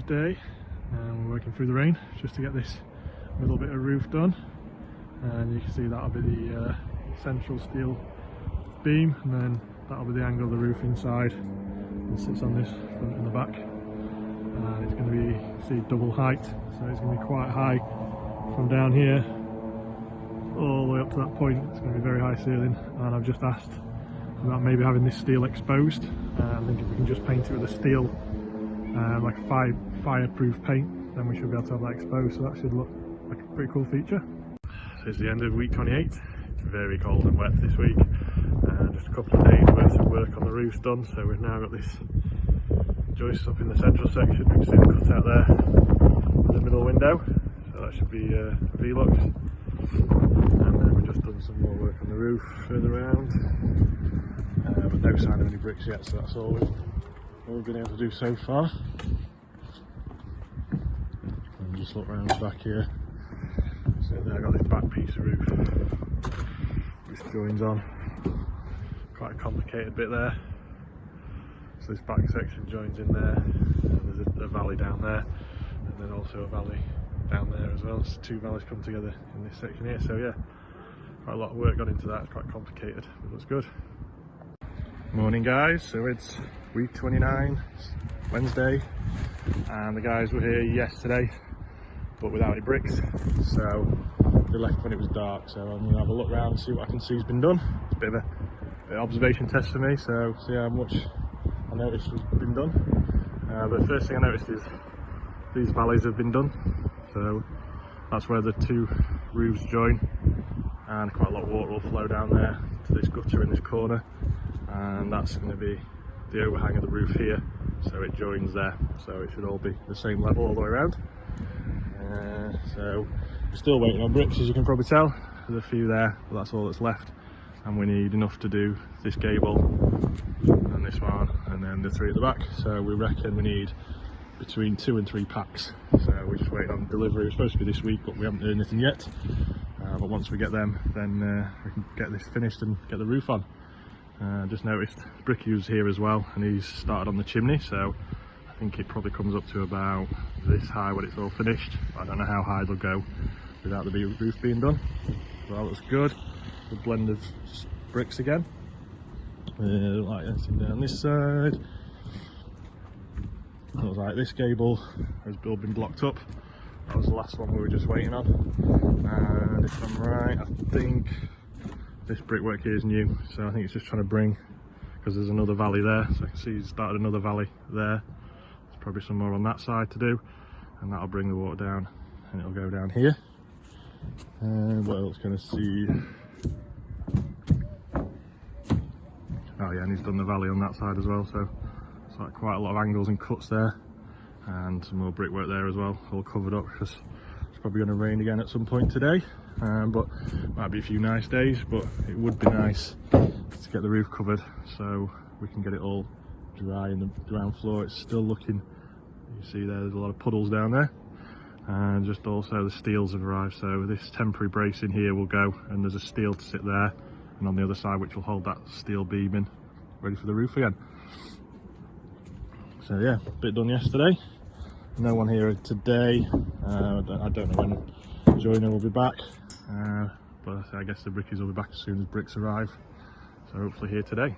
Tuesday, and we're working through the rain just to get this little bit of roof done. And you can see that'll be the central steel beam, and then that'll be the angle of the roof inside. It sits on this front and the back, and it's going to be, see, double height, so it's going to be quite high from down here all the way up to that point. It's going to be very high ceiling, and I've just asked about maybe having this steel exposed. I think if we can just paint it with a steel, like fireproof paint, then we should be able to have that exposed, so that should look like a pretty cool feature. So it's the end of week 28. It's very cold and wet this week. Just a couple of days worth of work on the roof's done, so we've now got this joist up in the central section. We can see the cutout there in the middle window, so that should be V-locks. And then we've just done some more work on the roof further around, but no sign of any bricks yet, so that's all we've been able to do so far. And just look around the back here. So there, I've got this back piece of roof which joins on. Quite a complicated bit there. So this back section joins in there, and there's a valley down there, and then also a valley down there as well. So two valleys come together in this section here. So yeah, quite a lot of work got into that. It's quite complicated, but it looks good. Morning guys, so it's week 29, it's Wednesday, and the guys were here yesterday but without any bricks, so they left when it was dark. So I'm going to have a look around and see what I can see has been done. It's a bit of an observation test for me, so see how much I noticed has been done. But the first thing I noticed is these valleys have been done, so that's where the two roofs join, and quite a lot of water will flow down there to this gutter in this corner, and that's going to be the overhang of the roof here, so it joins there, so it should all be the same level all the way around. So we're still waiting on bricks, as you can probably tell. There's a few there, but that's all that's left, and we need enough to do this gable and this one and then the three at the back, so we reckon we need between 2 and 3 packs. So we're just waiting on delivery. It's supposed to be this week, but we haven't heard anything yet. But once we get them, then we can get this finished and get the roof on. Just noticed Bricky was here as well, and he's started on the chimney, so I think it probably comes up to about this high when it's all finished. I don't know how high they'll go without the roof being done. So that looks good. The blend of bricks again. Like anything down this side. Looks like this gable has all been blocked up. That was the last one we were just waiting on. And if I'm right, I think this brickwork here is new, so I think it's just trying to bring, because there's another valley there, so I can see he's started another valley there. There's probably some more on that side to do, and that'll bring the water down, and it'll go down here. And what else can I see? Oh yeah, and he's done the valley on that side as well, so it's like quite a lot of angles and cuts there, and some more brickwork there as well, all covered up, because it's probably going to rain again at some point today. But might be a few nice days, but it would be nice to get the roof covered so we can get it all dry in the ground floor. It's still looking, you see there's a lot of puddles down there, and just also the steels have arrived, so this temporary brace in here will go, and there's a steel to sit there and on the other side which will hold that steel beam in, ready for the roof again. So yeah, bit done yesterday. No one here today. I don't know when Joyner will be back, but I guess the brickies will be back as soon as bricks arrive, so hopefully here today.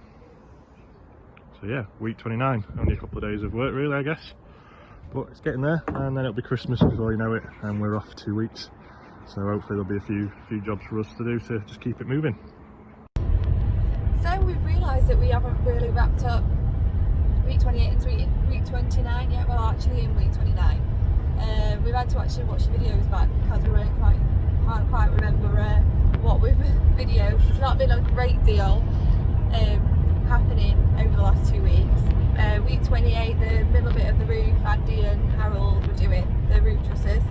So yeah, week 29, only a couple of days of work really, I guess, but it's getting there, and then it'll be Christmas before you know it, and we're off 2 weeks, so hopefully there'll be a few jobs for us to do to just keep it moving. So we've realised that we haven't really wrapped up week 28 and week 29 yet. Well, actually in week 29 we've had to actually watch the videos back because we can't quite remember what we've videoed. There's not been a great deal happening over the last 2 weeks. Week 28, the middle bit of the roof, Andy and Harold were doing the roof trusses,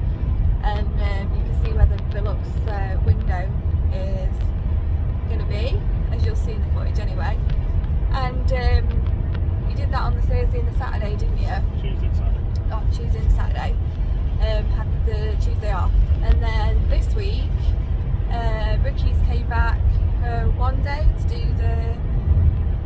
and you can see where the Velux window is going to be, as you'll see in the footage anyway. And you did that on the Thursday and the Saturday, didn't you? Tuesday and Saturday. Oh, Tuesday and Saturday. Had the Tuesday off. And then this week, Ricky's came back for one day to do the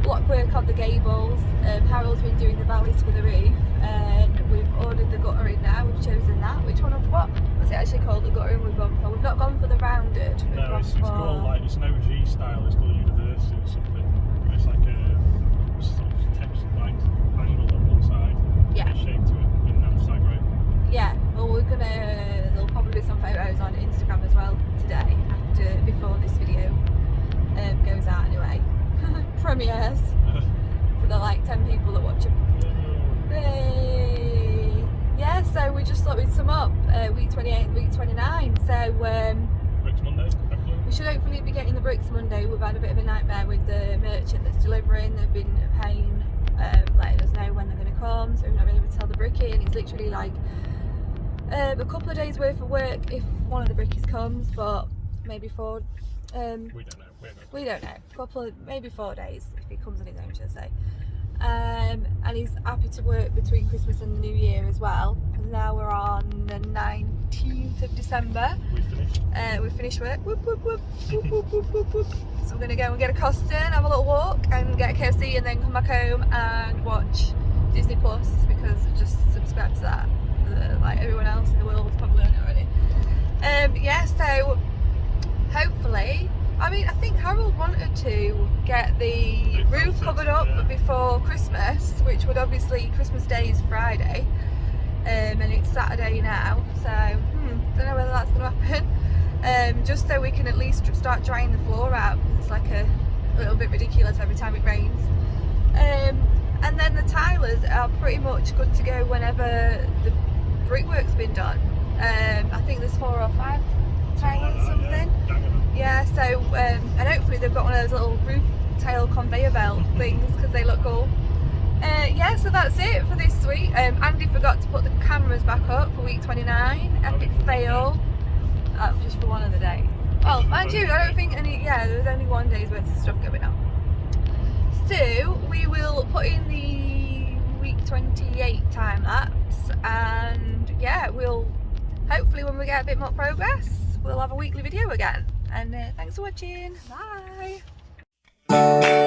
blockwork on the gables. Harold's been doing the valleys for the roof, and we've ordered the guttering now. We've chosen that. Which one? What's it actually called? The guttering we've gone for. We've not gone for the rounded. We've No, gone it's called like, it's an OG style. It's called University or something. It's like a sort of textured like angle on one side. Yeah. Shape to it in that side, right? Yeah. Well, there'll probably be some photos on Instagram as well today, before this video goes out anyway. Premieres for the like 10 people that watch it. Yay! Yeah, so we just thought we'd sum up week 28 and week 29. So Bricks Monday, hopefully. we should hopefully be getting the bricks Monday. We've had a bit of a nightmare with the merchant that's delivering. They've been a pain, letting us know when they're going to come, so we've not been able to tell the brickie, and it's literally like a couple of days worth of work if one of the brickies comes, but maybe 4. We don't know. We don't know. Maybe 4 days if he comes on his own, should I say. And he's happy to work between Christmas and the New Year as well. Because now we're on the 19th of December. We've finished work. Whoop, whoop, whoop. Whoop, whoop, whoop, whoop, whoop. So we're going to go and get a Coston, have a little walk, and get a KFC, and then come back home and watch Disney Plus, because I've just subscribed to that. Like everyone else in the world's probably on it already. Yeah, so hopefully, I think Harold wanted to get the roof covered up before Christmas, which would obviously, Christmas Day is Friday, and it's Saturday now, so don't know whether that's going to happen, just so we can at least start drying the floor out, because it's like a little bit ridiculous every time it rains. And then the tilers are pretty much good to go whenever the brickwork's been done. I think there's 4 or 5 tilers, something. Yeah, so and hopefully they've got one of those little roof tile conveyor belt things, because they look cool. Yeah, so that's it for this week. Andy forgot to put the cameras back up for week 29. Epic fail. Just for one of the days. Well, mind you, I don't think there was only 1 day's worth of stuff going on. So we will put in the week 28 time lapse, and yeah, we'll hopefully, when we get a bit more progress, we'll have a weekly video again. And thanks for watching. Bye.